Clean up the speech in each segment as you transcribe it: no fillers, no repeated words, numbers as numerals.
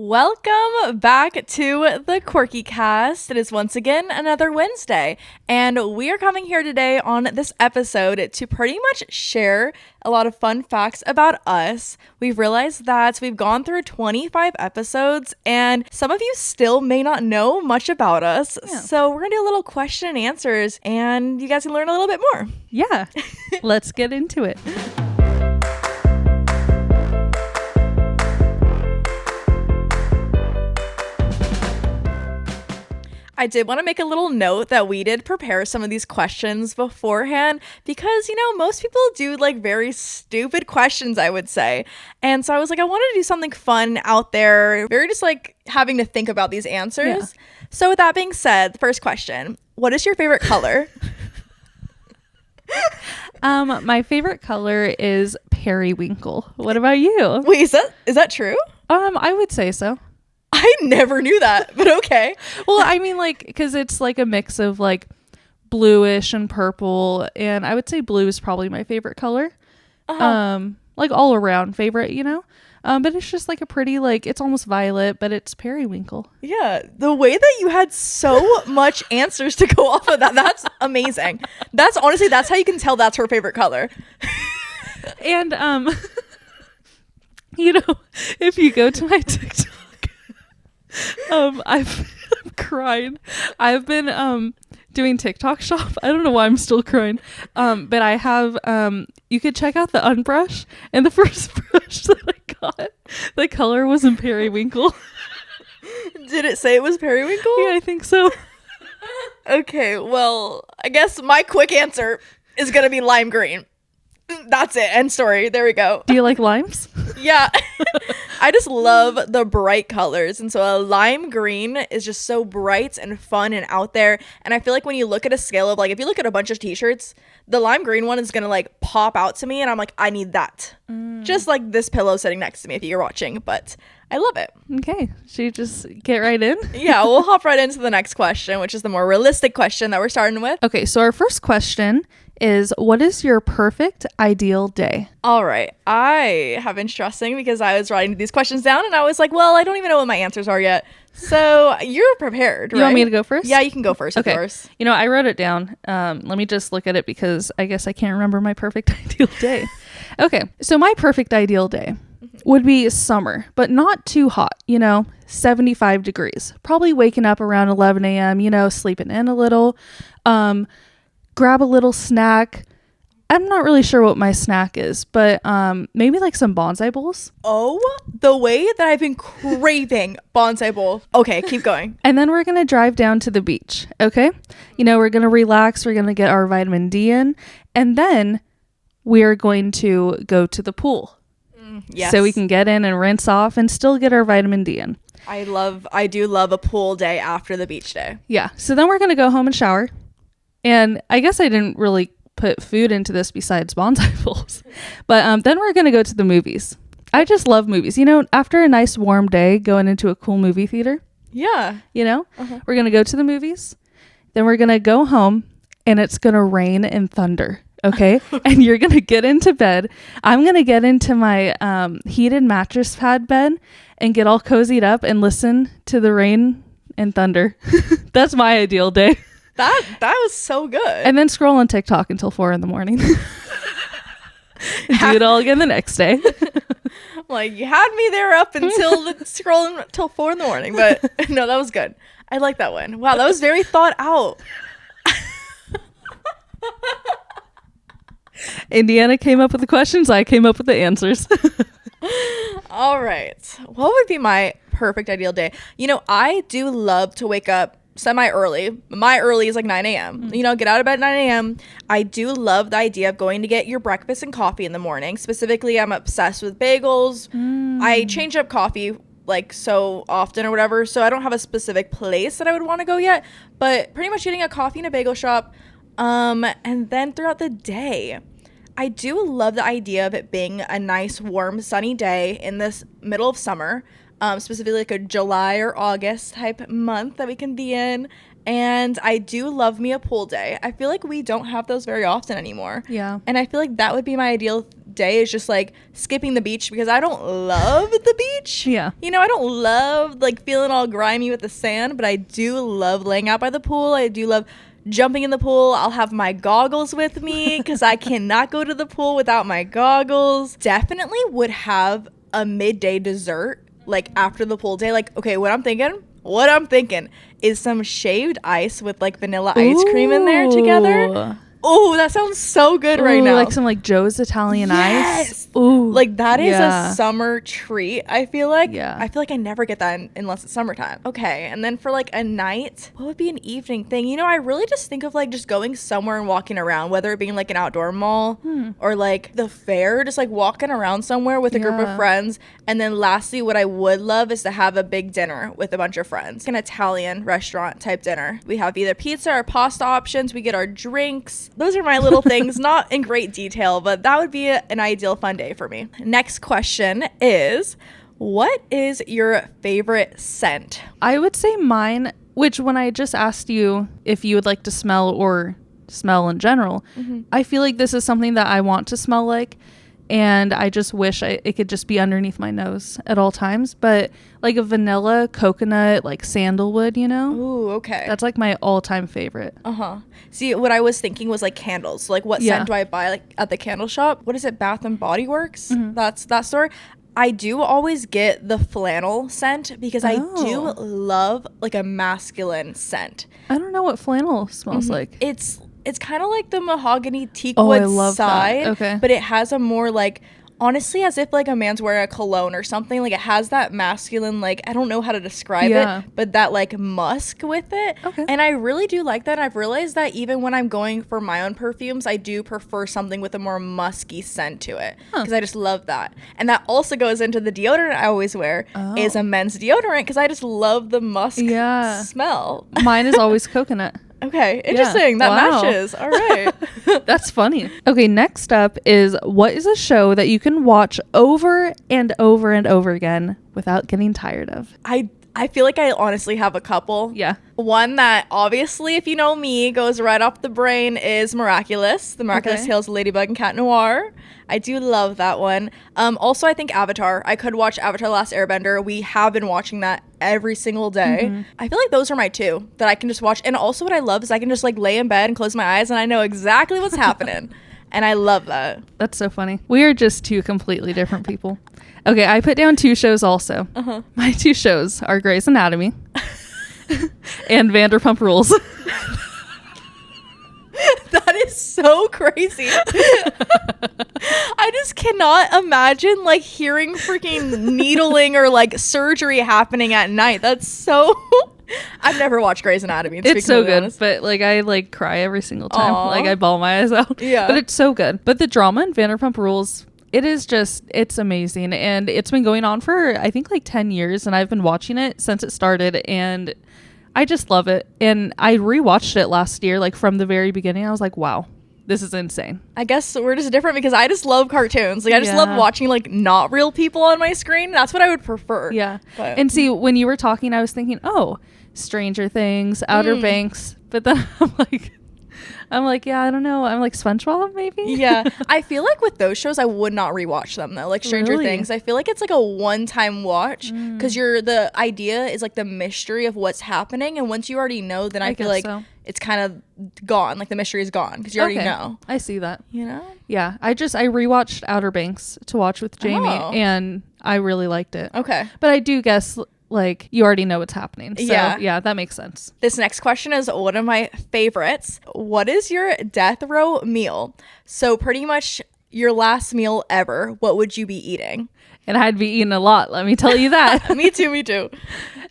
Welcome back to the Quirky cast. It is once again another Wednesday, and we are coming here today on this episode to pretty much share a lot of fun facts about us. We've realized that we've gone through 25 episodes, and some of you still may not know much about us. Yeah. So we're gonna do a little question and answers, and you guys can learn a little bit more. Yeah, let's get into it. I did want to make a little note that we did prepare some of these questions beforehand because, most people do like very stupid questions, I would say. And so I was like, I wanted to do something fun out there, very just like having to think about these answers. Yeah. So with that being said, the first question, what is your favorite color? My favorite color is periwinkle. What about you? Wait, is that true? I would say so. I never knew that, but okay. Well, I mean, because it's like a mix of like bluish and purple, and I would say blue is probably my favorite color. Like all around favorite, but it's just like a pretty, like, it's almost violet, but it's periwinkle. Yeah, the way that you had so much answers to go off of that's amazing. That's how you can tell that's her favorite color. And if you go to my TikTok, I'm crying. I've been doing TikTok shop. I don't know why I'm still crying. But I have you could check out the unbrush, and the first brush that I got, the color was in periwinkle. Did it say it was periwinkle? Yeah, I think so. Okay, well, I guess my quick answer is gonna be lime green. That's it. End story. There we go. Do you like limes? Yeah. I just love the bright colors. And so a lime green is just so bright and fun and out there. And I feel like when you look at a scale of, like, if you look at a bunch of t-shirts, the lime green one is going to, like, pop out to me. And I'm like, I need that. Just like this pillow sitting next to me if you're watching. But I love it. Okay. Should you just get right in? Yeah, we'll hop right into the next question, which is the more realistic question that we're starting with. Okay, so our first question is, what is your perfect ideal day? All right. I have been stressing because I was writing these questions down and I was like, well, I don't even know what my answers are yet. So you're prepared, right? You want me to go first? Yeah, you can go first. Okay. Of course. I wrote it down. Let me just look at it because I guess I can't remember my perfect ideal day. Okay. So my perfect ideal day would be summer, but not too hot, 75 degrees. Probably waking up around 11 a.m., sleeping in a little, grab a little snack. I'm not really sure what my snack is, but maybe like some bonsai bowls. Oh, the way that I've been craving bonsai bowl. Okay, keep going. And then we're going to drive down to the beach, okay? We're going to relax. We're going to get our vitamin D in. And then we are going to go to the pool. Yes. So we can get in and rinse off and still get our vitamin D in. I do love a pool day after the beach day. Yeah. So then we're going to go home and shower. And I guess I didn't really put food into this besides bonsai bowls. But then we're going to go to the movies. I just love movies. After a nice warm day, going into a cool movie theater. Yeah. We're going to go to the movies. Then we're going to go home and it's going to rain and thunder. Okay. And you're going to get into bed. I'm going to get into my heated mattress pad bed and get all cozied up and listen to the rain and thunder. That's my ideal day. That was so good. And then scroll on TikTok until 4 a.m. Do it all again the next day. Like, you had me there up until scrolling till 4 a.m. But no, that was good. I like that one. Wow, that was very thought out. Indiana came up with the questions. I came up with the answers. All right. What would be my perfect ideal day? I do love to wake up semi-early. My early is like 9 a.m. Get out of bed at 9 a.m. I do love the idea of going to get your breakfast and coffee in the morning. Specifically, I'm obsessed with bagels. I change up coffee like so often or whatever, so I don't have a specific place that I would want to go yet, but pretty much getting a coffee in a bagel shop. And then throughout the day, I do love the idea of it being a nice, warm, sunny day in this middle of summer. Specifically like a July or August type month that we can be in. And I do love me a pool day. I feel like we don't have those very often anymore. Yeah. And I feel like that would be my ideal day, is just like skipping the beach, because I don't love the beach. Yeah. You know, I don't love like feeling all grimy with the sand, but I do love laying out by the pool. I do love jumping in the pool. I'll have my goggles with me because I cannot go to the pool without my goggles. Definitely would have a midday dessert like after the pool day. Like, okay, what I'm thinking is some shaved ice with like vanilla ice cream in there together. Oh, that sounds so good right now. Like some like Joe's Italian ice. Ooh. Like that is a summer treat, I feel like. Yeah. I feel like I never get that unless it's summertime. Okay. And then for like a night, what would be an evening thing? You know, I really just think of like just going somewhere and walking around, whether it being like an outdoor mall or like the fair, just like walking around somewhere with a group of friends. And then lastly, what I would love is to have a big dinner with a bunch of friends. An Italian restaurant type dinner. We have either pizza or pasta options. We get our drinks. Those are my little things, not in great detail, but that would be an ideal fun day for me. Next question is, what is your favorite scent? I would say mine, which when I just asked you if you would like to smell or smell in general, I feel like this is something that I want to smell like. And I just wish it could just be underneath my nose at all times. But like a vanilla, coconut, like sandalwood, you know? Ooh, okay. That's like my all-time favorite. See, what I was thinking was like candles. Like what scent do I buy like at the candle shop? What is it? Bath and Body Works? That's that store. I do always get the flannel scent because I do love like a masculine scent. I don't know what flannel smells like. It's kind of like the mahogany teakwood side, okay, but it has a more like, honestly, as if like a man's wearing a cologne or something. Like it has that masculine, like, I don't know how to describe it, but that like musk with it. Okay. And I really do like that. I've realized that even when I'm going for my own perfumes, I do prefer something with a more musky scent to it because I just love that. And that also goes into the deodorant I always wear is a men's deodorant because I just love the musk smell. Mine is always coconut. Okay, interesting. That matches. All right. That's funny. Okay, next up is, what is a show that you can watch over and over and over again without getting tired of? I feel like I honestly have a couple. Yeah. One that obviously, if you know me, goes right off the brain is Miraculous. The Miraculous Tales of Ladybug and Cat Noir. I do love that one. Also, I think Avatar. I could watch Avatar: The Last Airbender. We have been watching that every single day. I feel like those are my two that I can just watch. And also what I love is I can just like lay in bed and close my eyes and I know exactly what's happening. And I love that. That's so funny. We are just two completely different people. Okay, I put down two shows also. My two shows are Grey's Anatomy and Vanderpump Rules. That is so crazy. I just cannot imagine like hearing freaking needling or like surgery happening at night. That's so... I've never watched Grey's Anatomy. It's so good, honest. But like I like cry every single time. Aww. Like I bawl my eyes out. Yeah. But it's so good. But the drama in Vanderpump Rules, it is just, it's amazing. And it's been going on for I think like 10 years and I've been watching it since it started and I just love it. And I rewatched it last year, like from the very beginning. I was like, wow, this is insane. I guess we're just different because I just love cartoons. Like I just love watching like not real people on my screen. That's what I would prefer. Yeah. But. And see, when you were talking, I was thinking, oh, Stranger Things, Outer Banks. But then I'm like, yeah, I don't know. I'm like SpongeBob maybe. Yeah. I feel like with those shows, I would not rewatch them though. Like Stranger Things, I feel like it's like a one-time watch because the idea is like the mystery of what's happening. And once you already know, then I feel like it's kind of gone. Like the mystery is gone because you already know. I see that. You know? Yeah. I rewatched Outer Banks to watch with Jamie and I really liked it. Okay. But I do guess like you already know what's happening. So yeah, that makes sense. This next question is one of my favorites. What is your death row meal? So pretty much your last meal ever, what would you be eating? And I'd be eating a lot, let me tell you that. Me too.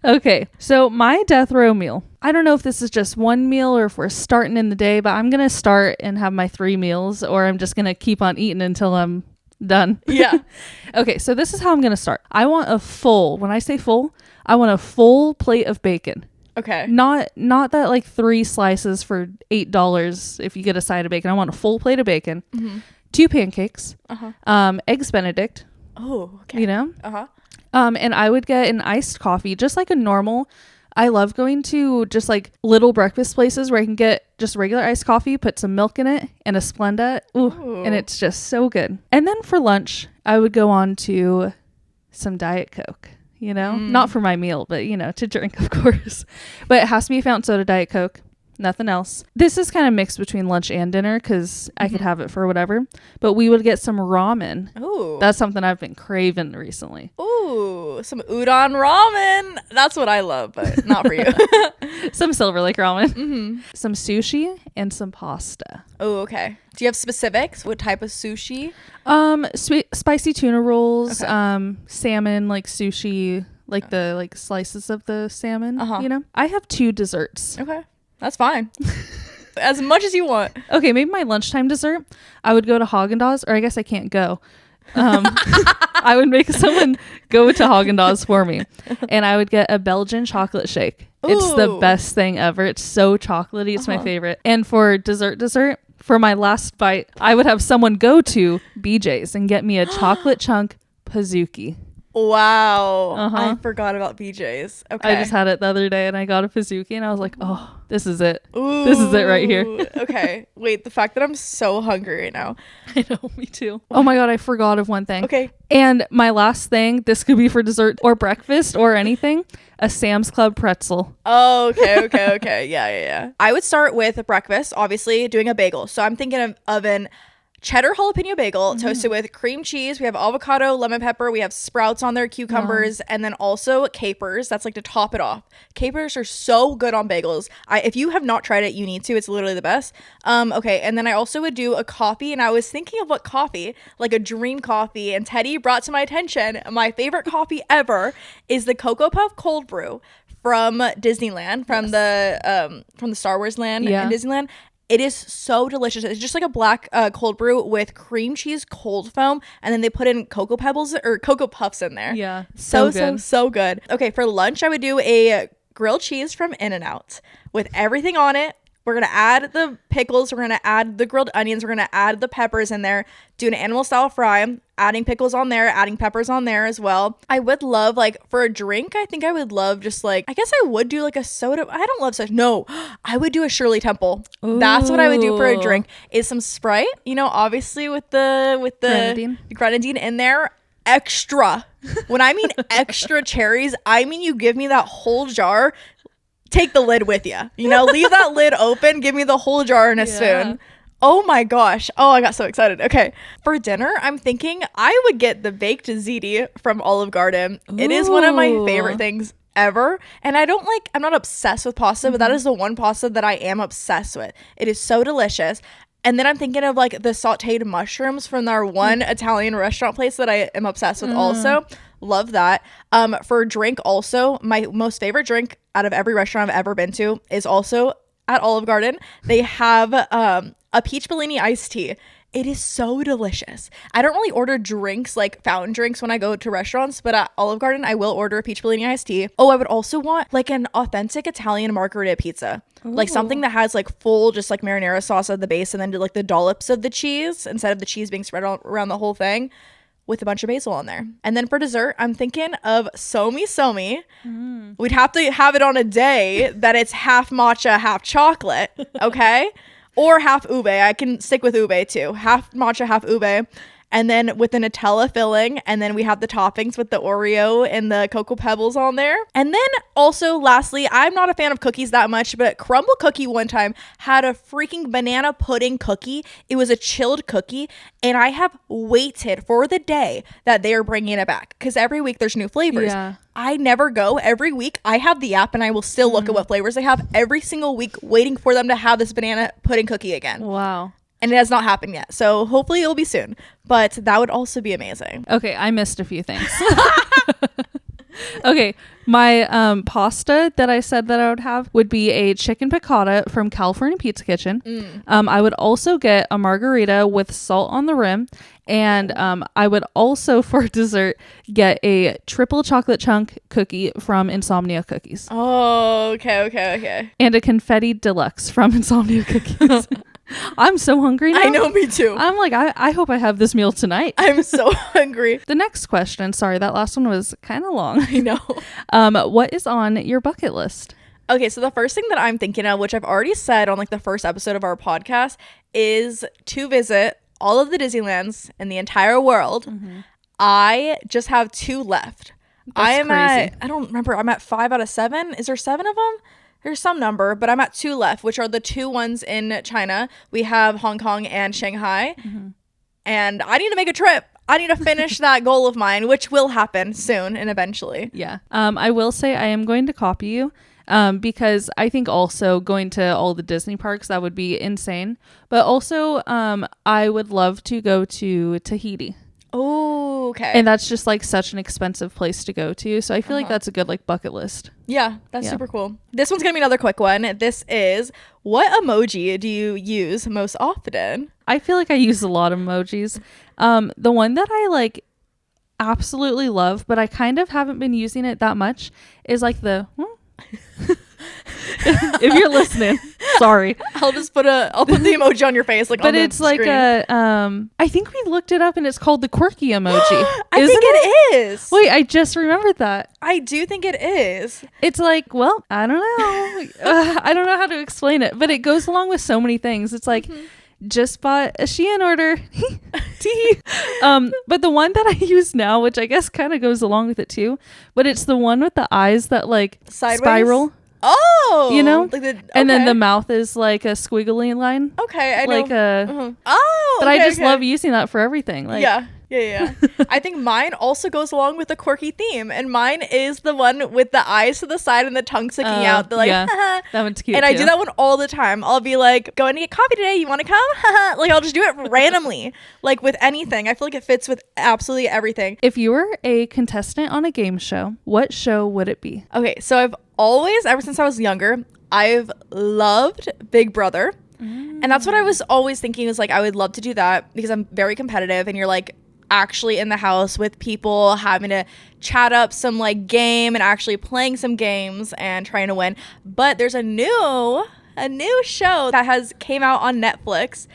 Okay, so my death row meal. I don't know if this is just one meal or if we're starting in the day, but I'm going to start and have my 3 meals or I'm just going to keep on eating until I'm done. Yeah. Okay, so this is how I'm going to start. I want when I say full, I want a full plate of bacon. Okay. Not that like 3 slices for $8 if you get a side of bacon. I want a full plate of bacon, 2 pancakes, eggs Benedict. Oh, okay. You know? And I would get an iced coffee, just like a normal I love going to just like little breakfast places where I can get just regular iced coffee, put some milk in it and a Splenda. Ooh. And it's just so good. And then for lunch, I would go on to some Diet Coke, you know, not for my meal, but you know, to drink, of course. But it has to be a fountain soda Diet Coke. Nothing else. This is kind of mixed between lunch and dinner because I could have it for whatever. But we would get some ramen. Ooh. That's something I've been craving recently. Ooh, some udon ramen. That's what I love, but not for you. Some Silver Lake ramen. Some sushi and some pasta. Oh, okay. Do you have specifics? What type of sushi? Spicy tuna rolls. Okay. Salmon, like sushi, like the like slices of the salmon. You know. I have 2 desserts. Okay. That's fine. As much as you want. Okay, maybe my lunchtime dessert, I would go to Haagen-Dazs, or I guess I can't go. I would make someone go to Haagen-Dazs for me, and I would get a Belgian chocolate shake. Ooh. It's the best thing ever. It's so chocolatey. It's my favorite. And for dessert, for my last bite, I would have someone go to BJ's and get me a chocolate chunk Pizookie. Wow. I forgot about BJ's. Okay. I just had it the other day and I got a Pizookie and I was like, oh, this is it. Ooh. This is it right here. Okay. Wait, the fact that I'm so hungry right now. I know, me too. Oh my God, I forgot of one thing. Okay. And my last thing, this could be for dessert or breakfast or anything, a Sam's Club pretzel. Oh, okay. Yeah. I would start with breakfast, obviously doing a bagel. So I'm thinking of an cheddar jalapeno bagel toasted with cream cheese. We have avocado, lemon pepper. We have sprouts on there, cucumbers, and then also capers. That's like to top it off. Capers are so good on bagels. If you have not tried it, you need to. It's literally the best. Okay, and then I also would do a coffee, and I was thinking of what coffee, like a dream coffee, and Teddie brought to my attention my favorite coffee ever is the Cocoa Puff Cold Brew from Disneyland, from the Star Wars land in Disneyland. It is so delicious. It's just like a black cold brew with cream cheese cold foam, and then they put in cocoa pebbles or cocoa puffs in there. Yeah, so good. Okay, for lunch I would do a grilled cheese from In-N-Out with everything on it. We're going to add the pickles. We're going to add the grilled onions. We're going to add the peppers in there. Do an animal style fry. Adding pickles on there. Adding peppers on there as well. I would love, like, for a drink, I think I would love just, like, I guess I would do, like, a soda. I don't love soda. No, I would do a Shirley Temple. Ooh. That's what I would do for a drink. Is some Sprite, you know, obviously with the grenadine in there. Extra. When I mean extra cherries, I mean you give me that whole jar. Take the lid with you. You know, leave that lid open. Give me the whole jar in a spoon. Oh my gosh. Oh, I got so excited. Okay. For dinner, I'm thinking I would get the baked ziti from Olive Garden. Ooh. It is one of my favorite things ever. And I'm not obsessed with pasta, but that is the one pasta that I am obsessed with. It is so delicious. And then I'm thinking of like the sauteed mushrooms from our one Italian restaurant place that I am obsessed with also. Love that. For drink also, my most favorite drink out of every restaurant I've ever been to is also at Olive Garden. They have a peach Bellini iced tea. It is so delicious. I don't really order drinks like fountain drinks when I go to restaurants, but at Olive Garden, I will order a peach Bellini iced tea. Oh, I would also want like an authentic Italian margherita pizza. Ooh. Like something that has like full just like marinara sauce at the base and then like the dollops of the cheese instead of the cheese being spread around the whole thing with a bunch of basil on there. And then for dessert, I'm thinking of somi. We'd have to have it on a day that it's half matcha, half chocolate. Okay. Or half ube. I can stick with ube too. Half matcha, half ube. And then with the Nutella filling. And then we have the toppings with the Oreo and the Cocoa Pebbles on there. And then also, lastly, I'm not a fan of cookies that much, but Crumble Cookie one time had a freaking banana pudding cookie. It was a chilled cookie. And I have waited for the day that they are bringing it back. Because every week there's new flavors. Yeah. I never go. Every week I have the app and I will still look at what flavors they have every single week, waiting for them to have this banana pudding cookie again. Wow. And it has not happened yet. So hopefully it'll be soon. But that would also be amazing. Okay, I missed a few things. Okay, my pasta that I said that I would have would be a chicken piccata from California Pizza Kitchen. I would also get a margarita with salt on the rim. And I would also, for dessert, get a triple chocolate chunk cookie from Insomnia Cookies. Oh, okay. And a confetti deluxe from Insomnia Cookies. I'm so hungry now. I know, me too. I'm like, I hope I have this meal tonight. I'm so hungry. The next question, sorry, that last one was kind of long. I know. What is on your bucket list? Okay, so the first thing that I'm thinking of, which I've already said on like the first episode of our podcast, is to visit all of the Disneylands in the entire world. I just have 2 left. That's crazy. I don't remember, I'm at 5 out of 7. Is there 7 of them? There's some number, but I'm at 2 left, which are the 2 ones in China. We have Hong Kong and Shanghai. And I need to make a trip. I need to finish that goal of mine, which will happen soon and eventually. Yeah. I will say I am going to copy you. Because I think also going to all the Disney parks, that would be insane. But also, I would love to go to Tahiti. Oh, okay. And that's just like such an expensive place to go to. So I feel like that's a good like bucket list. Yeah, that's super cool. This one's going to be another quick one. This is, what emoji do you use most often? I feel like I use a lot of emojis. The one that I like absolutely love, but I kind of haven't been using it that much, is like the... if you're listening, sorry. I'll put the emoji on your face, like, but on the it's like screen. I think we looked it up and it's called the Quirky emoji. I think it is. Wait, I just remembered that. I do think it is. It's like, well, I don't know. I don't know how to explain it, but it goes along with so many things. It's like, just bought a Shein order. But the one that I use now, which I guess kind of goes along with it too, but it's the one with the eyes that like Sideways? spiral. Oh, you know, like and then the mouth is like a squiggly line. Okay, I like know. Oh, but I just love using that for everything. Like, yeah. I think mine also goes along with the quirky theme, and mine is the one with the eyes to the side and the tongue sticking out. They're like, that one's cute. And I do that one all the time. I'll be like, going to get coffee today. You want to come? Like, I'll just do it randomly, like with anything. I feel like it fits with absolutely everything. If you were a contestant on a game show, what show would it be? Okay, so I've always, ever since I was younger, I've loved Big Brother. And that's what I was always thinking, is like, I would love to do that because I'm very competitive, and you're like actually in the house with people, having to chat up some like game and actually playing some games and trying to win. But there's a new show that came out on Netflix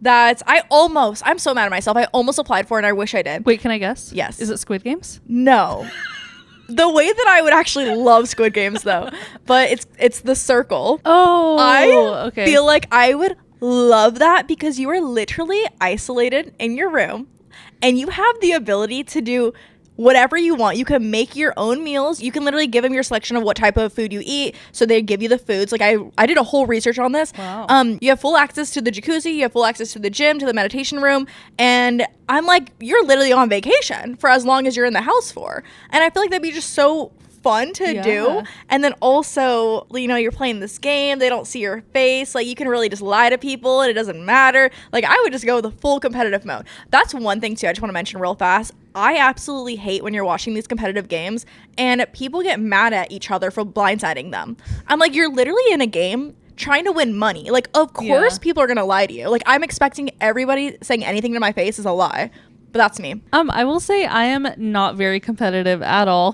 that I'm so mad at myself. I almost applied for it and I wish I did. Wait, can I guess? Yes. Is it Squid Games? No. The way that I would actually love Squid Games though, but it's The Circle. Oh, I okay. feel like I would love that because you are literally isolated in your room and you have the ability to do whatever you want. You can make your own meals. You can literally give them your selection of what type of food you eat. So they give you the foods. Like I did a whole research on this. Wow. You have full access to the jacuzzi. You have full access to the gym, to the meditation room. And I'm like, you're literally on vacation for as long as you're in the house for. And I feel like that'd be just so fun to do. And then also, you know, you're playing this game, they don't see your face, like you can really just lie to people and it doesn't matter. Like I would just go with the full competitive mode. That's one thing too I just want to mention real fast. I absolutely hate when you're watching these competitive games and people get mad at each other for blindsiding them. I'm like, you're literally in a game trying to win money. Like, of course people are gonna lie to you. Like, I'm expecting everybody saying anything to my face is a lie. But that's me. I will say I am not very competitive at all.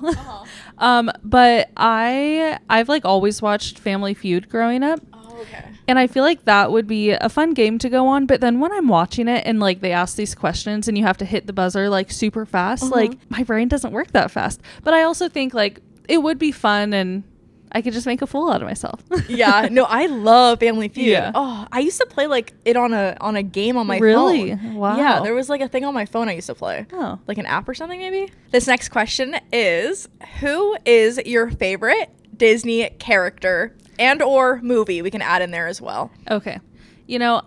But I've like always watched Family Feud growing up. Oh, okay. And I feel like that would be a fun game to go on. But then when I'm watching it and like they ask these questions and you have to hit the buzzer like super fast, like my brain doesn't work that fast. But I also think like it would be fun and I could just make a fool out of myself. Yeah, no, I love Family Feud. Yeah. Oh, I used to play like it on a game on my phone. Really? Wow. Yeah, there was like a thing on my phone I used to play. Oh. Like an app or something maybe? This next question is, who is your favorite Disney character and or movie? We can add in there as well. Okay. You know,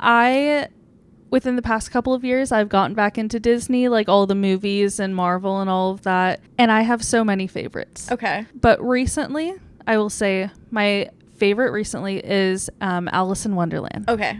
within the past couple of years, I've gotten back into Disney, like all the movies and Marvel and all of that. And I have so many favorites. Okay. But recently, I will say my favorite recently is Alice in Wonderland. Okay.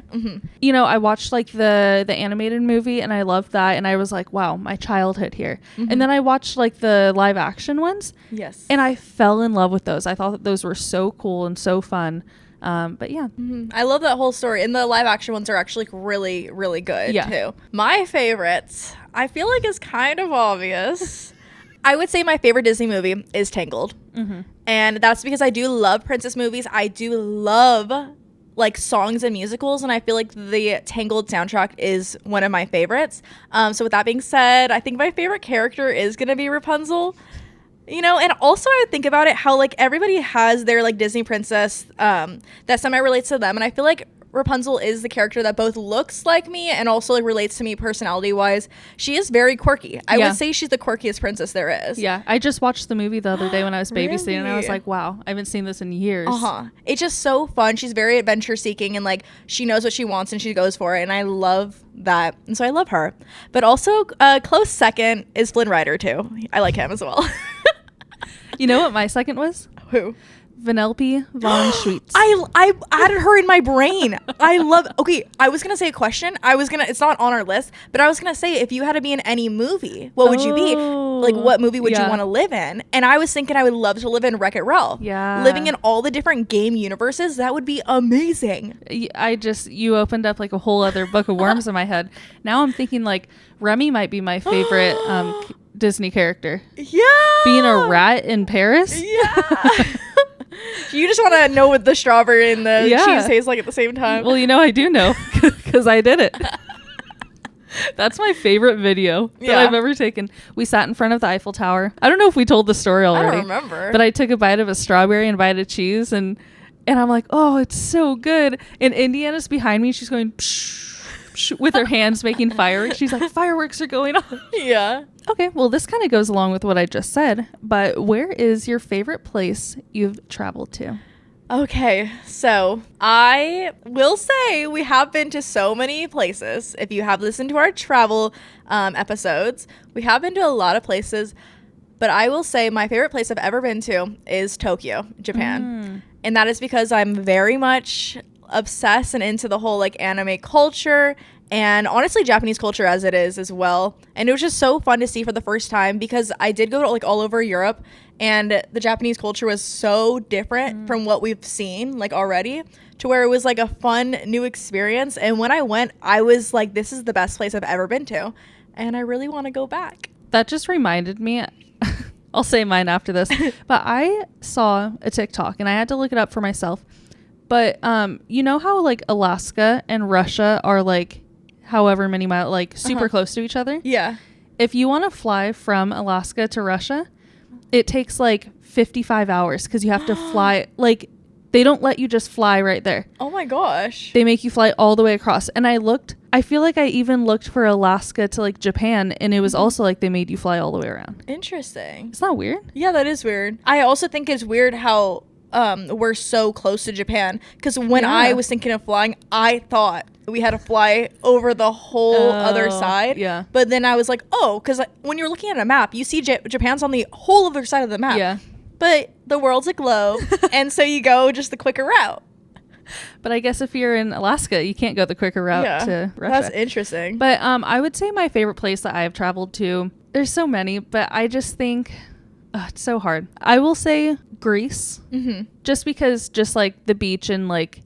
You know, I watched like the animated movie and I loved that. And I was like, wow, my childhood here. And then I watched like the live action ones. Yes. And I fell in love with those. I thought that those were so cool and so fun. But yeah. I love that whole story. And the live action ones are actually really, really good too. My favorites, I feel like is kind of obvious. I would say my favorite Disney movie is Tangled. And that's because I do love princess movies. I do love like songs and musicals, and I feel like the Tangled soundtrack is one of my favorites. So with that being said, I think my favorite character is gonna be Rapunzel. You know, and also I think about it how like everybody has their like Disney princess that semi relates to them, and I feel like Rapunzel is the character that both looks like me and also like relates to me personality wise. She is very quirky. I would say she's the quirkiest princess there is. Yeah, I just watched the movie the other day when I was babysitting, Really? and I was like, wow, I haven't seen this in years. It's just so fun. She's very adventure seeking, and like she knows what she wants and she goes for it, and I love that, and so I love her. But also close second is Flynn Rider too. I like him as well. You know what my second was? Who? Vanellope von Schweetz. I added her in my brain. I love. Okay, I was gonna say a question. It's not on our list, but I was gonna say, if you had to be in any movie, what would you be? Like, what movie would you want to live in? And I was thinking I would love to live in Wreck-It Ralph. Yeah, living in all the different game universes, that would be amazing. You opened up like a whole other book of worms in my head. Now I'm thinking like Remy might be my favorite Disney character. Yeah, being a rat in Paris. Yeah. You just want to know what the strawberry and the cheese tastes like at the same time. Well, you know, I do know because I did it. That's my favorite video that I've ever taken. We sat in front of the Eiffel Tower. I don't know if we told the story already. I don't remember. But I took a bite of a strawberry and a bite of cheese, and I'm like, oh, it's so good. And Indiana's behind me. She's going psh, psh, with her hands making fireworks. She's like, fireworks are going off. Yeah. Okay, well, this kind of goes along with what I just said, but where is your favorite place you've traveled to? Okay, so I will say we have been to so many places. If you have listened to our travel episodes, we have been to a lot of places, but I will say my favorite place I've ever been to is Tokyo, Japan. And that is because I'm very much obsessed and into the whole like anime culture, and honestly Japanese culture as it is as well. And it was just so fun to see for the first time, because I did go to like all over Europe, and the Japanese culture was so different from what we've seen like already, to where it was like a fun new experience. And when I went, I was like, this is the best place I've ever been to, and I really want to go back. That just reminded me, I'll say mine after this, but I saw a TikTok and I had to look it up for myself. But you know how like Alaska and Russia are like however many miles, like super close to each other? Yeah. If you want to fly from Alaska to Russia, it takes like 55 hours because you have to fly. Like, they don't let you just fly right there. Oh my gosh. They make you fly all the way across. And I feel like I even looked for Alaska to like Japan, and it was also like they made you fly all the way around. Interesting. It's not weird? Yeah, that is weird. I also think it's weird how we're so close to Japan, because when I was thinking of flying, I thought we had to fly over the whole other side. Yeah. But then I was like, oh, because when you're looking at a map, you see Japan's on the whole other side of the map. Yeah. But the world's a globe, and so you go just the quicker route. But I guess if you're in Alaska, you can't go the quicker route to Russia. That's interesting. But I would say my favorite place that I have traveled to, there's so many, but I just think it's so hard. I will say Greece, just because just like the beach and like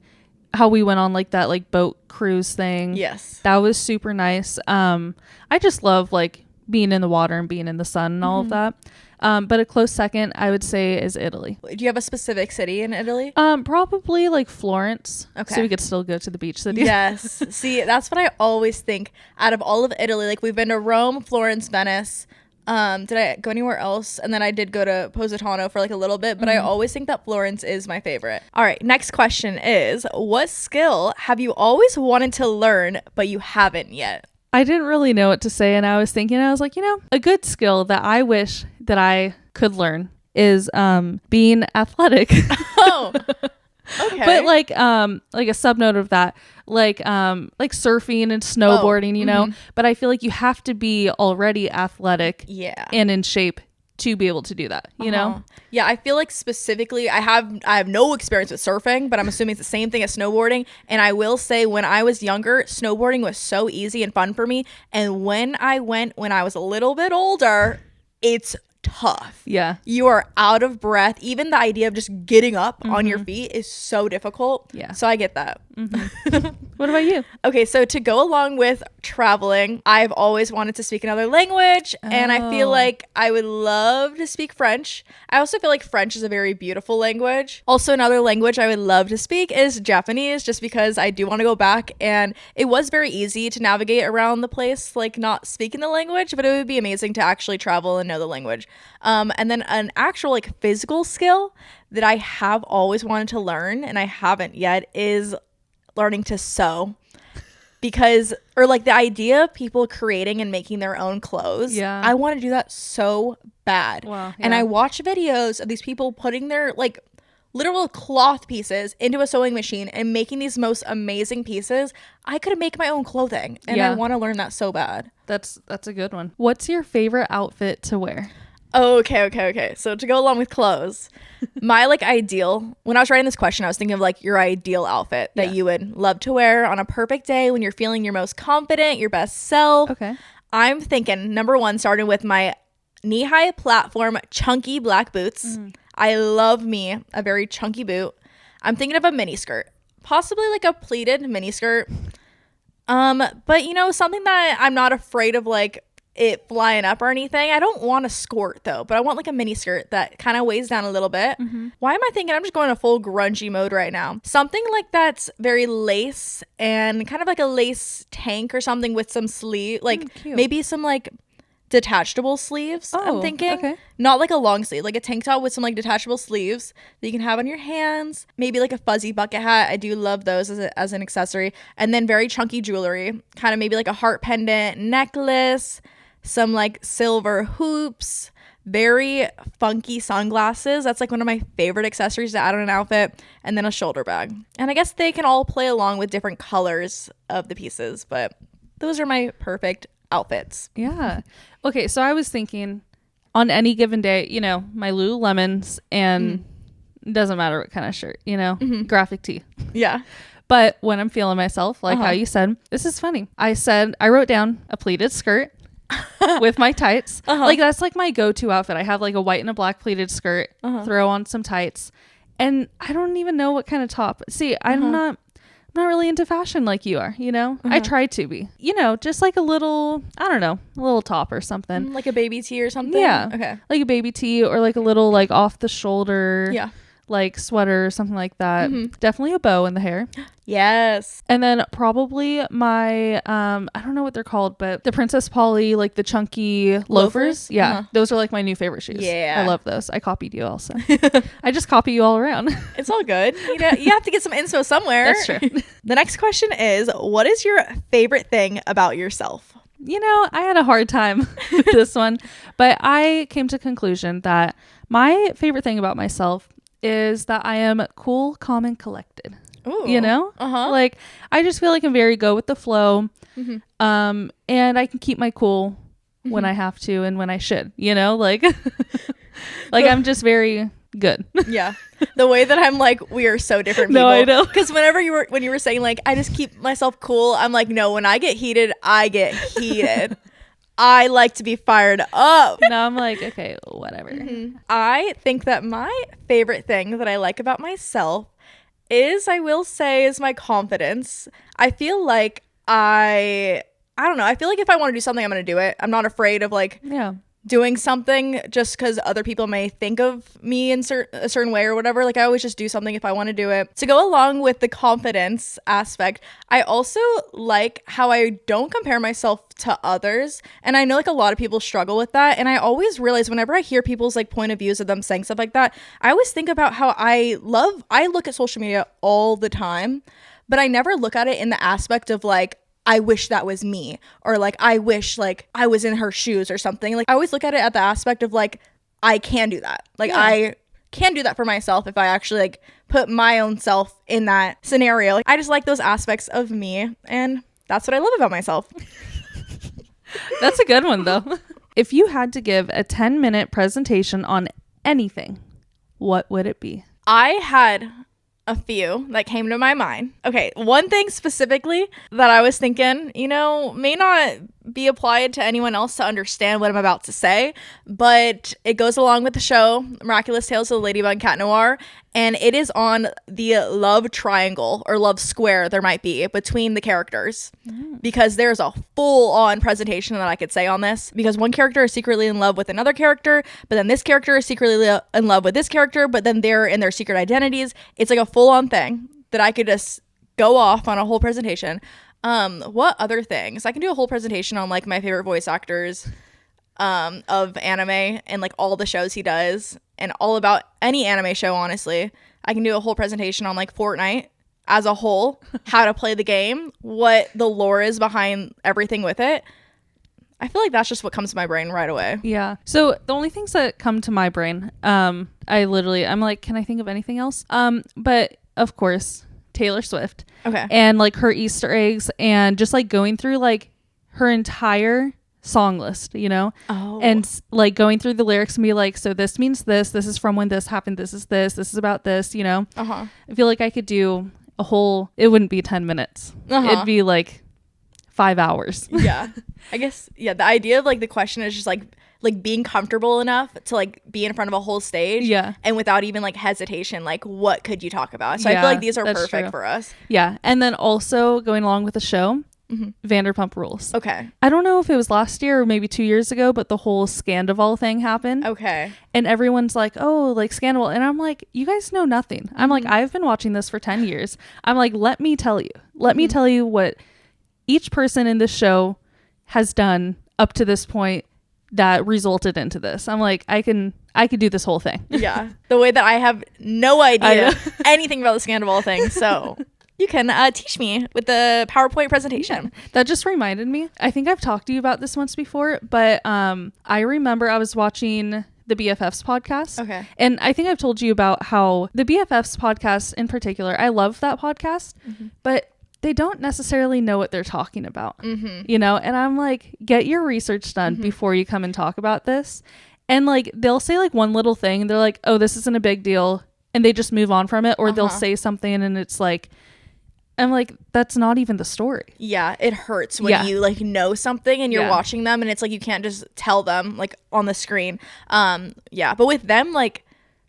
how we went on like that like boat cruise thing. Yes. That was super nice. I just love like being in the water and being in the sun and all of that. But a close second, I would say, is Italy. Do you have a specific city in Italy? Probably like Florence. Okay. So we could still go to the beach cities. Yes. See, that's what I always think. Out of all of Italy, like we've been to Rome, Florence, Venice. Did I go anywhere else? And then I did go to Positano for like a little bit, but I always think that Florence is my favorite. All right, next question is, what skill have you always wanted to learn, but you haven't yet? I didn't really know what to say, and I was like, a good skill that I wish that I could learn is being athletic. Oh, okay. But like a subnote of that, like surfing and snowboarding, you know. But I feel like you have to be already athletic, and in shape to be able to do that, you know? Yeah, I feel like specifically I have no experience with surfing, but I'm assuming it's the same thing as snowboarding. And I will say, when I was younger, snowboarding was so easy and fun for me. And when I was a little bit older, it's tough. Yeah. You are out of breath. Even the idea of just getting up on your feet is so difficult. Yeah. So I get that. What about you? Okay, so to go along with traveling, I've always wanted to speak another language, and I feel like I would love to speak French. I also feel like French is a very beautiful language. Also, another language I would love to speak is Japanese, just because I do want to go back, and it was very easy to navigate around the place, like not speaking the language, but it would be amazing to actually travel and know the language. And then an actual like physical skill that I have always wanted to learn, and I haven't yet, is learning to sew. Because, or like the idea of people creating and making their own clothes. Yeah. I want to do that so bad. Wow, And yeah. I watch videos of these people putting their like literal cloth pieces into a sewing machine and making these most amazing pieces. I could make my own clothing, and I want to learn that so bad. That's a good one. What's your favorite outfit to wear? Okay. So to go along with clothes, my like ideal, when I was writing this question, I was thinking of like your ideal outfit that you would love to wear on a perfect day when you're feeling your most confident, your best self. Okay. I'm thinking number one, starting with my knee-high platform chunky black boots. I love me a very chunky boot. I'm thinking of a mini skirt, possibly like a pleated mini skirt. But you know, something that I'm not afraid of like it flying up or anything. I don't want a skirt though, but I want like a mini skirt that kind of weighs down a little bit. Why am I thinking I'm just going a full grungy mode right now? Something like that's very lace and kind of like a lace tank or something with some sleeve, like cute. maybe some like detachable sleeves. I'm thinking okay. not like a long sleeve, like a tank top with some like detachable sleeves that you can have on your hands. Maybe like a fuzzy bucket hat. I do love those as an accessory. And then very chunky jewelry, kind of maybe like a heart pendant necklace, some like silver hoops, very funky sunglasses. That's like one of my favorite accessories to add on an outfit. And then a shoulder bag. And I guess they can all play along with different colors of the pieces, but those are my perfect outfits. Yeah. Okay, so I was thinking on any given day, you know, my Lululemons and it doesn't matter what kind of shirt, you know, graphic tee. Yeah. But when I'm feeling myself, like how you said, this is funny. I wrote down a pleated skirt with my tights. Like that's like my go-to outfit. I have like a white and a black pleated skirt, throw on some tights, and I don't even know what kind of top. See, I'm not really into fashion like you are, you know. I try to be, you know, just like a little, I don't know, a little top or something, Like a baby tee or something. yeah, Okay. like a baby tee or like a little like off the shoulder, Yeah. like sweater or something like that. Definitely a bow in the hair. Yes. And then probably my I don't know what they're called, but the Princess Polly, like the chunky loafers. Yeah. Those are like my new favorite shoes. Yeah. I love those. I copied you also. I just copy you all around. It's all good. You know, you have to get some inspo somewhere. That's true. The next question is, what is your favorite thing about yourself? You know, I had a hard time with this one, but I came to the conclusion that my favorite thing about myself is that I am cool, calm, and collected. Ooh. You know, like I just feel like I'm very go with the flow, and I can keep my cool when I have to and when I should. You know, like like I'm just very good. Yeah. The way that I'm like, we are so different people. No, I know. Because when you were saying like, I just keep myself cool, I'm like, no, when I get heated, I get heated. I like to be fired up. Now I'm like, okay, whatever. I think that my favorite thing that I like about myself is, I will say, is my confidence. I feel like I don't know. I feel like if I want to do something, I'm going to do it. I'm not afraid of like doing something just because other people may think of me in a certain way or whatever. Like I always just do something if I want to do it. To go along with the confidence aspect, I also like how I don't compare myself to others. And I know like a lot of people struggle with that. And I always realize whenever I hear people's like point of views of them saying stuff like that, I always think about how I look at social media all the time, but I never look at it in the aspect of like, I wish that was me, or like I wish like I was in her shoes or something. Like I always look at it at the aspect of like I can do that. Like I can do that for myself if I actually like put my own self in that scenario. Like I just like those aspects of me, and that's what I love about myself. That's a good one though. If you had to give a 10-minute presentation on anything, what would it be? I had a few that came to my mind. Okay, one thing specifically that I was thinking, you know, may not be applied to anyone else to understand what I'm about to say, but it goes along with the show Miraculous Tales of the Ladybug Cat Noir, and it is on the love triangle or love square there might be between the characters, because there's a full-on presentation that I could say on this, because one character is secretly in love with another character, but then this character is secretly in love with this character, but then they're in their secret identities. It's like a full-on thing that I could just go off on a whole presentation. What other things? I can do a whole presentation on like my favorite voice actors of anime and like all the shows he does and all about any anime show, honestly. I can do a whole presentation on like Fortnite as a whole, how to play the game, what the lore is behind everything with it. I feel like that's just what comes to my brain right away. Yeah. So the only things that come to my brain, I'm like, can I think of anything else? But of course, Taylor Swift. Okay. And like her Easter eggs and just like going through like her entire song list, you know? Oh. And like going through the lyrics and be like, so this means this is from when this happened, this is about this, you know? Uh-huh. I feel like I could do a whole, it wouldn't be 10 minutes. Uh-huh. It'd be like 5 hours. Yeah. I guess, yeah, the idea of like the question is just like being comfortable enough to like be in front of a whole stage. Yeah. And without even like hesitation, like what could you talk about? So Yeah, I feel like these are that's perfect true. for us. Yeah. And then also going along with the show, Vanderpump Rules. Okay. I don't know if it was last year or maybe 2 years ago, but the whole Scandival thing happened. Okay. And everyone's like, oh, like Scandival. And I'm like, you guys know nothing. I'm like, I've been watching this for 10 years. I'm like, let me tell you. Let me tell you what each person in this show has done up to this point that resulted into this. I'm like, I could do this whole thing. Yeah. The way that I have no idea anything about the Scandival thing. So you can teach me with the PowerPoint presentation. Yeah. That just reminded me. I think I've talked to you about this once before, but I remember I was watching the BFFs podcast. Okay. And I think I've told you about how the BFFs podcast in particular, I love that podcast, but they don't necessarily know what they're talking about, you know? And I'm like, get your research done before you come and talk about this. And like, they'll say like one little thing and they're like, oh, this isn't a big deal. And they just move on from it. Or they'll say something and it's like, I'm like, that's not even the story. Yeah, it hurts when you like know something and you're watching them and it's like you can't just tell them like on the screen. Yeah, but with them, like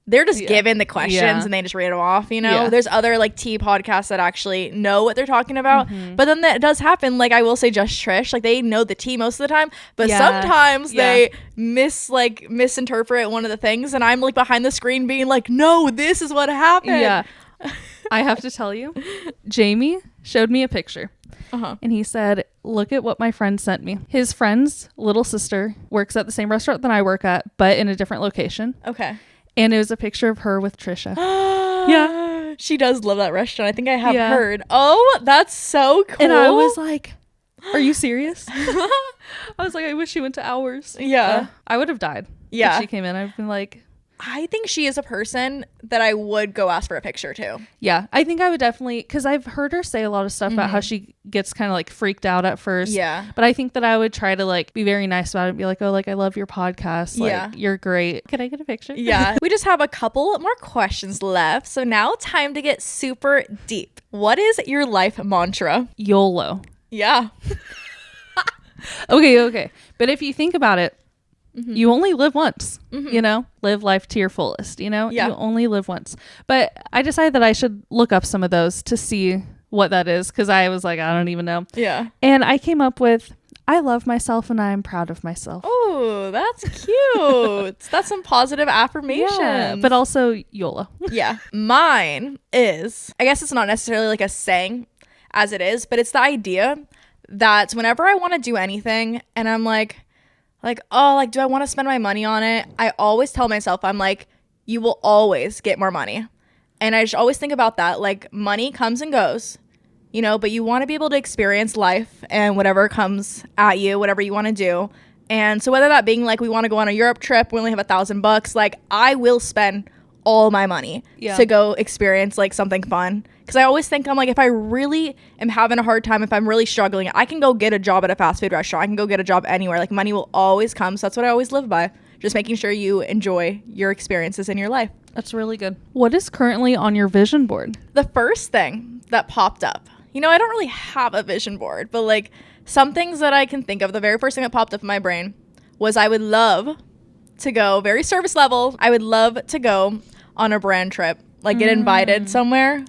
they're just given the questions and they just read them off, you know? There's other like tea podcasts that actually know what they're talking about. But then that does happen. Like I will say Just Trish, like they know the tea most of the time, but sometimes they misinterpret one of the things and I'm like behind the screen being like, no, this is what happened. Yeah. I have to tell you, Jamie showed me a picture and he said, look at what my friend sent me. His friend's little sister works at the same restaurant that I work at, but in a different location. Okay. And it was a picture of her with Trisha. Yeah. She does love that restaurant. I think I have heard. Oh, that's so cool. And I was like, are you serious? I was like, I wish she went to ours. Yeah. I would have died. Yeah. If she came in. I've been like, I think she is a person that I would go ask for a picture too. Yeah, I think I would definitely, because I've heard her say a lot of stuff about how she gets kind of like freaked out at first. Yeah. But I think that I would try to like be very nice about it and be like, oh, like I love your podcast. Like you're great. Can I get a picture? Yeah. We just have a couple more questions left. So now time to get super deep. What is your life mantra? YOLO. Yeah. Okay. But if you think about it, you only live once, you know, live life to your fullest, you know, you only live once. But I decided that I should look up some of those to see what that is. Cause I was like, I don't even know. Yeah. And I came up with, I love myself and I am proud of myself. Oh, that's cute. That's some positive affirmations. Yeah, but also YOLO. Yeah. Mine is, I guess it's not necessarily like a saying as it is, but it's the idea that whenever I want to do anything and I'm like, oh, like, do I want to spend my money on it? I always tell myself, I'm like, you will always get more money. And I just always think about that. Like, money comes and goes, you know, but you want to be able to experience life and whatever comes at you, whatever you want to do. And so whether that being like, we want to go on a Europe trip, we only have $1,000, like, I will spend all my money to go experience like something fun. Because I always think, I'm like, if I really am having a hard time, if I'm really struggling, I can go get a job at a fast food restaurant. I can go get a job anywhere. Like, money will always come. So that's what I always live by. Just making sure you enjoy your experiences in your life. That's really good. What is currently on your vision board? The first thing that popped up, you know, I don't really have a vision board, but like some things that I can think of, the very first thing that popped up in my brain was I would love to go, very service level, I would love to go on a brand trip, like get invited somewhere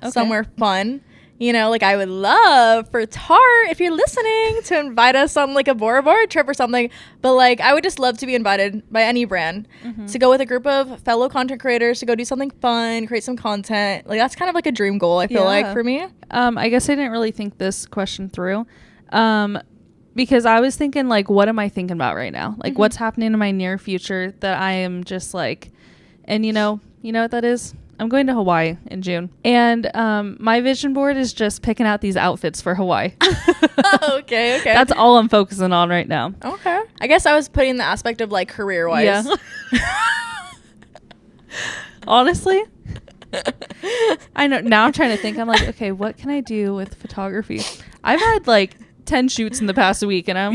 fun. You know, like I would love for Tart, if you're listening, to invite us on like a Bora Bora trip or something. But like, I would just love to be invited by any brand to go with a group of fellow content creators to go do something fun, create some content. Like that's kind of like a dream goal, I feel like, for me. I guess I didn't really think this question through. Because I was thinking like, what am I thinking about right now? Like what's happening in my near future that I am just like, and you know what that is? I'm going to Hawaii in June. And my vision board is just picking out these outfits for Hawaii. Okay. That's all I'm focusing on right now. Okay. I guess I was putting the aspect of like career-wise. Yeah. Honestly, I know. Now I'm trying to think. I'm like, okay, what can I do with photography? I've had like 10 shoots in the past week, and I'm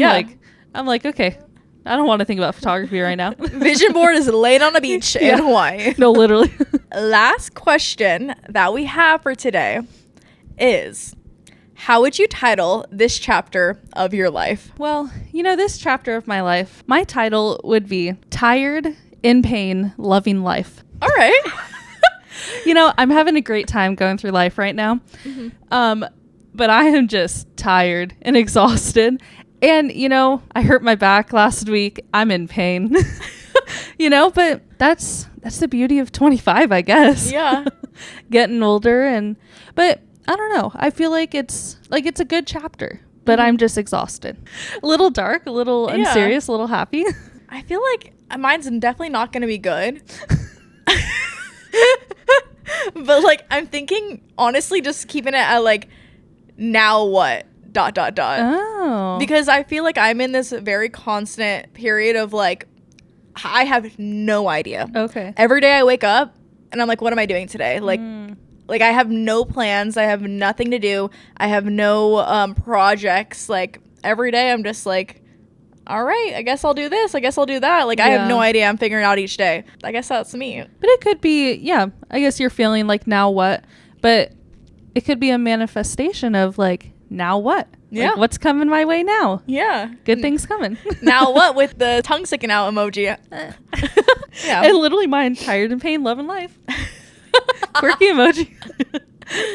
like, okay, I don't want to think about photography right now. Vision board is laid on a beach in Hawaii. No, literally. Last question that we have for today is, how would you title this chapter of your life? Well, this chapter of my life, my title would be Tired, in Pain, Loving Life. All right. I'm having a great time going through life right now. But I am just tired and exhausted. And, I hurt my back last week. I'm in pain, but that's the beauty of 25, I guess. Yeah. Getting older. But I don't know. I feel like it's a good chapter, but I'm just exhausted. A little dark, a little unserious, a little happy. I feel like mine's definitely not going to be good. But like, I'm thinking, honestly, just keeping it at like, now what? ... Oh. Because I feel like I'm in this very constant period of like, I have no idea. Okay. Every day I wake up and I'm like, what am I doing today? Like I have no plans. I have nothing to do. I have no projects. Like every day I'm just like, all right, I guess I'll do this. I guess I'll do that. Like I have no idea. I'm figuring out each day. I guess that's me. But it could be, I guess you're feeling like now what? But it could be a manifestation of like, now what? Yeah. Like, what's coming my way now? Yeah. Good things coming. Now what with the tongue sticking out emoji? Yeah. And literally mine, tired and pain, loving life. Quirky emoji.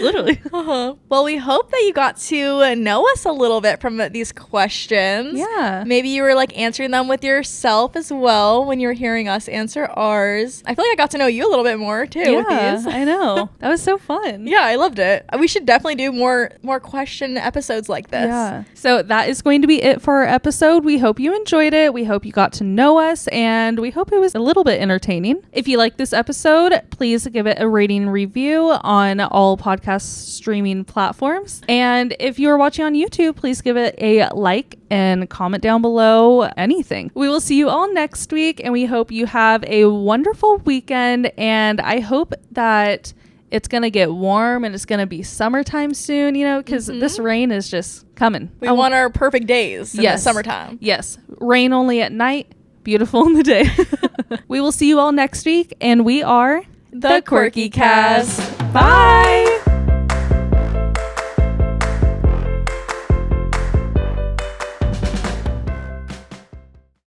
Literally. Well, we hope that you got to know us a little bit from these questions. Yeah. Maybe you were like answering them with yourself as well when you were hearing us answer ours. I feel like I got to know you a little bit more too with these. I know. That was so fun. Yeah, I loved it. We should definitely do more question episodes like this. Yeah. So that is going to be it for our episode. We hope you enjoyed it. We hope you got to know us, and we hope it was a little bit entertaining. If you like this episode, please give it a rating and review on all podcast streaming platforms. And if you are watching on YouTube, please give it a like and comment down below anything. We will see you all next week, and we hope you have a wonderful weekend. And I hope that it's going to get warm and it's going to be summertime soon, because this rain is just coming. We want our perfect days in the summertime. Yes. Rain only at night, beautiful in the day. We will see you all next week, and we are The Quirky Cast. Bye.